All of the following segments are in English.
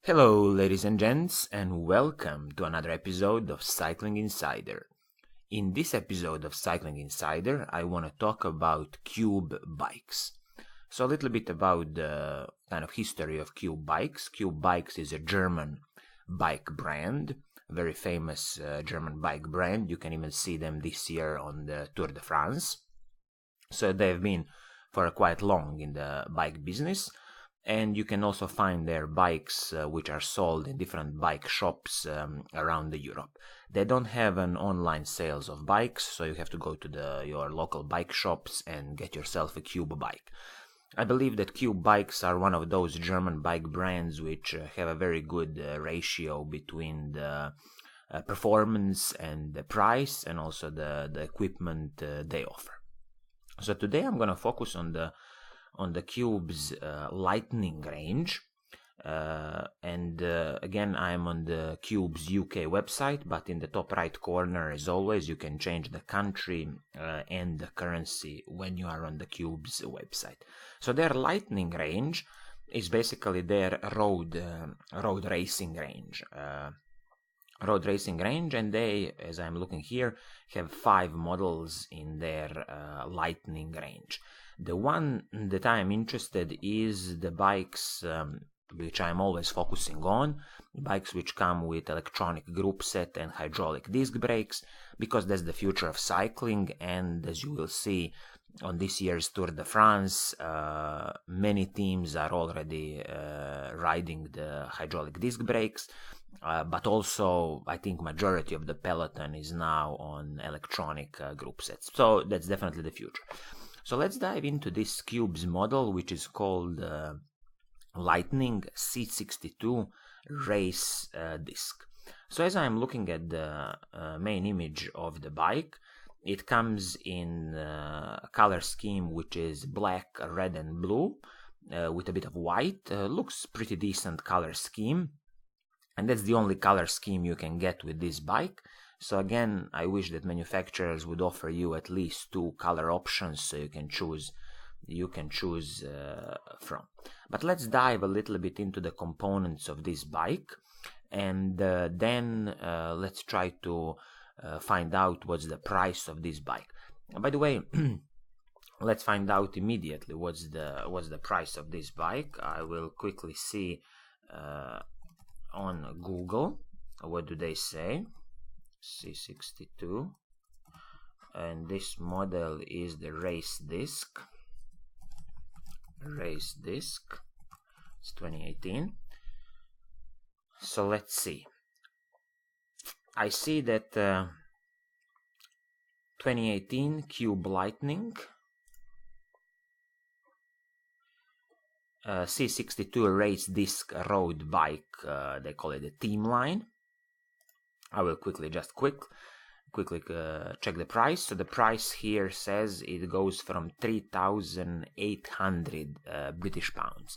Hello, ladies and gents, and welcome to another episode of Cycling Insider. In this episode of Cycling Insider, I want to talk about Cube bikes. So a little bit about the kind of history of Cube bikes. Cube bikes is a German bike brand, very famous German bike brand. You can even see them this year on the Tour de France. So they've been for quite long in the bike business. And you can also find their bikes which are sold in different bike shops around Europe. They don't have an online sales of bikes, so you have to go to your local bike shops and get yourself a Cube bike. I believe that Cube bikes are one of those German bike brands which have a very good ratio between the performance and the price, and also the equipment they offer. So today I'm going to focus on the Cube's Litening range, and again I'm on the Cube's UK website, but in the top right corner, as always, you can change the country and the currency when you are on the Cube's website. So their Litening range is basically their road racing range. And they, as I'm looking here, have 5 models in their Litening range. The one that I'm interested is the bikes which I'm always focusing on, bikes which come with electronic group set and hydraulic disc brakes, because that's the future of cycling. And as you will see on this year's Tour de France, many teams are already riding the hydraulic disc brakes, but also I think majority of the peloton is now on electronic group sets. So that's definitely the future. So let's dive into this Cube's model, which is called Litening C62 race disc. So as I'm looking at the main image of the bike, it comes in a color scheme which is black, red and blue with a bit of white. Looks pretty decent color scheme, and that's the only color scheme you can get with this bike. So again, I wish that manufacturers would offer you at least 2 color options so you can choose from. But let's dive a little bit into the components of this bike, and then let's try to find out what's the price of this bike. By the way, let's find out immediately what's the price of this bike. I will quickly see on Google what do they say. C62, and this model is the race disc. It's 2018. So let's see. I see that 2018 Cube Litening C62 race disc road bike, they call it a team line. I will quickly check the price. So the price here says it goes from 3,800 British pounds.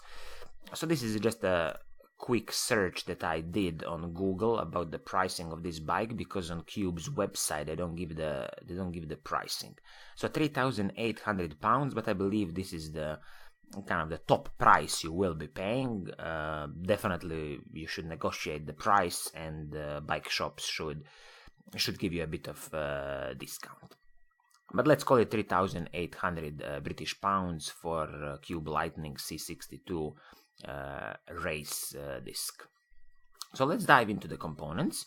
So this is just a quick search that I did on Google about the pricing of this bike, because on Cube's website they don't give the pricing. So 3,800 pounds, but I believe this is the kind of the top price you will be paying. Definitely you should negotiate the price, and bike shops should give you a bit of discount. But let's call it 3,800 British pounds for Cube Litening C62 race disc. So let's dive into the components.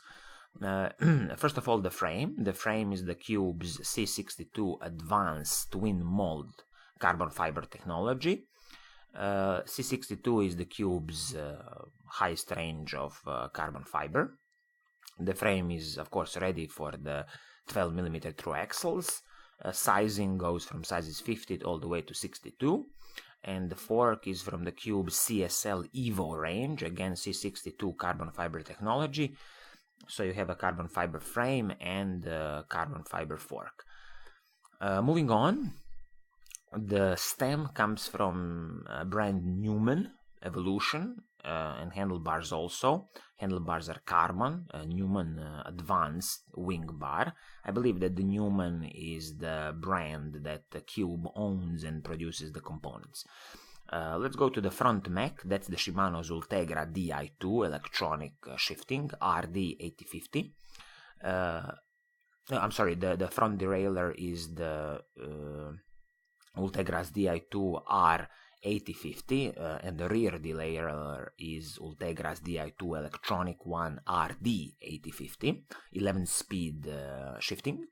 First of all, the frame. The frame is the Cube's C62 Advanced Twin Mold carbon fiber technology. C62 is the Cube's highest range of carbon fiber. The frame is, of course, ready for the 12mm through axles. Sizing goes from sizes 50 all the way to 62. And the fork is from the Cube's CSL Evo range, again C62 carbon fiber technology. So you have a carbon fiber frame and a carbon fiber fork. Moving on, the stem comes from brand Newman Evolution, and handlebars also. Handlebars are carbon, Newman Advanced Wing Bar. I believe that the Newman is the brand that the Cube owns and produces the components. Let's go to the front mech. That's the Shimano Ultegra Di2 electronic shifting RD8050. No, I'm sorry, the front derailleur is the Ultegra's Di2 R8050, and the rear derailleur is Ultegra's Di2 electronic one RD8050, 11-speed shifting.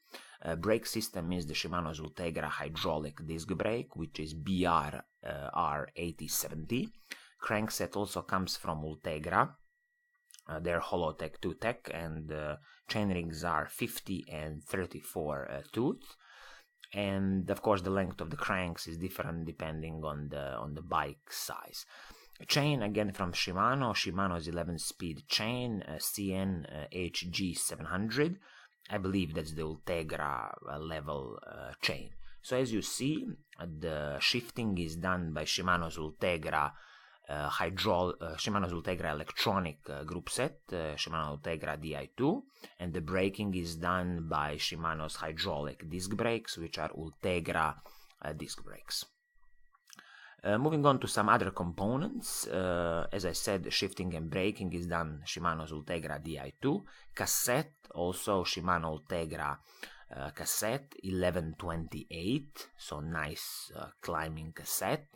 Brake system is the Shimano Ultegra hydraulic disc brake, which is BR R8070. Crankset also comes from Ultegra. They're Holotech 2 Tech, and chain rings are 50 and 34 tooth. And of course the length of the cranks is different depending on the bike size. Chain again from Shimano's 11-speed chain, CN HG700. I believe that's the Ultegra level chain. So as you see, the shifting is done by Shimano's Ultegra Shimano's Ultegra electronic group set, Shimano Ultegra Di2, and the braking is done by Shimano's hydraulic disc brakes, which are Ultegra disc brakes. Moving on to some other components, as I said, shifting and braking is done Shimano's Ultegra Di2. Cassette, also Shimano Ultegra cassette, 1128, so nice climbing cassette.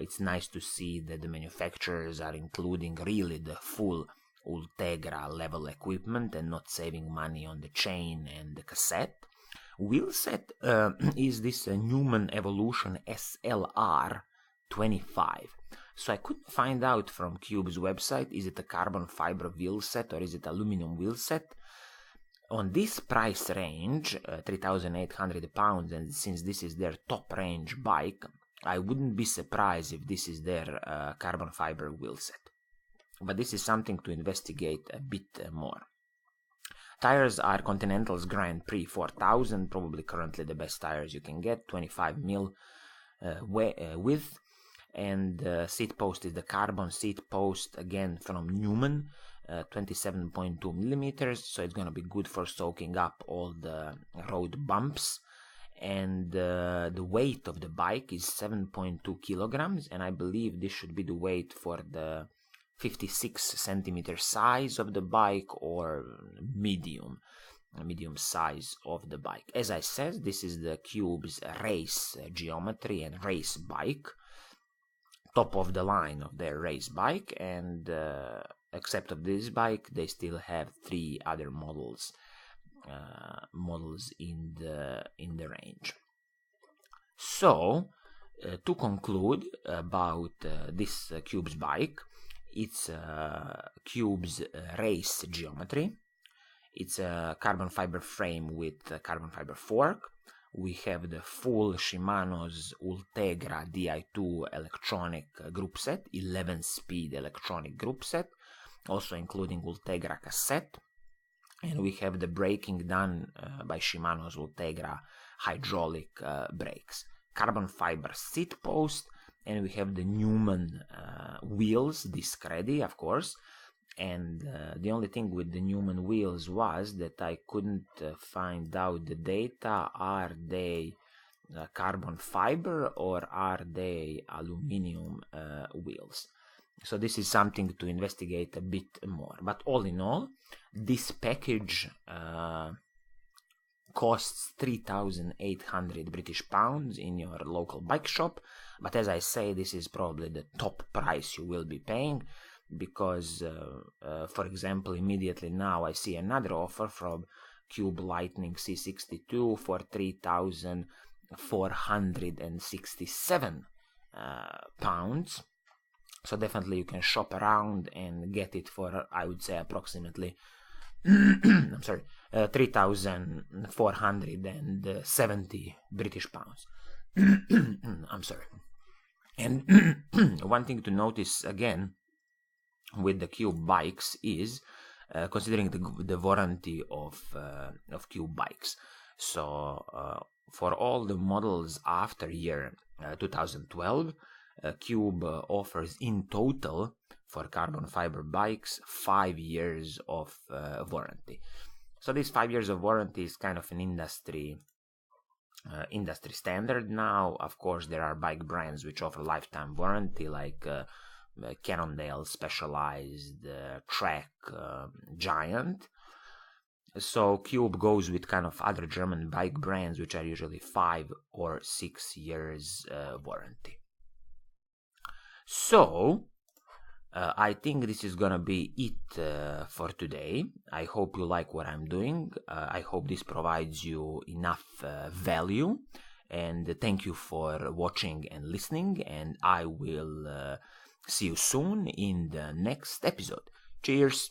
It's nice to see that the manufacturers are including really the full Ultegra level equipment and not saving money on the chain and the cassette. Wheel set is this Newman Evolution SLR 25. So I couldn't find out from Cube's website, is it a carbon fiber wheel set or is it aluminum wheel set? On this price range, 3,800 pounds, and since this is their top range bike, I wouldn't be surprised if this is their carbon fiber wheel set. But this is something to investigate a bit more. Tires are Continental's Grand Prix 4000, probably currently the best tires you can get, 25mm width. And seat post is the carbon seat post, again from Newman, 27.2 millimeters, so it's going to be good for soaking up all the road bumps. And the weight of the bike is 7.2 kilograms, and I believe this should be the weight for the 56 centimeter size of the bike or medium size of the bike. As I said, this is the Cube's race geometry and race bike, top of the line of their race bike, and except of this bike, they still have 3 other models in the range. So to conclude about this Cube's bike, it's Cube's race geometry. It's a carbon fiber frame with a carbon fiber fork. We have the full Shimano's Ultegra Di2 electronic group set, 11-speed electronic group set, also including Ultegra cassette. And we have the braking done by Shimano's Ultegra hydraulic brakes. Carbon fiber seat post, and we have the Newman wheels, disc ready, of course. And the only thing with the Newman wheels was that I couldn't find out the data. Are they carbon fiber or are they aluminum wheels? So this is something to investigate a bit more. But all in all, this package costs 3,800 British pounds in your local bike shop. But as I say, this is probably the top price you will be paying, because, for example, immediately now I see another offer from Cube Litening C62 for 3,467 pounds. So definitely you can shop around and get it for, I would say, approximately 3,470 British pounds. I'm sorry. And one thing to notice again with the Cube bikes is considering the warranty of Cube bikes. So for all the models after year 2012, Cube offers in total for carbon fiber bikes 5 years of warranty. So this 5 years of warranty is kind of an industry industry standard now. Of course, there are bike brands which offer lifetime warranty, like Cannondale, Specialized, Trek, Giant. So Cube goes with kind of other German bike brands which are usually 5 or 6 years warranty. So I think this is gonna be it for today. I hope you like what I'm doing. I hope this provides you enough value, and thank you for watching and listening, and I will see you soon in the next episode. Cheers!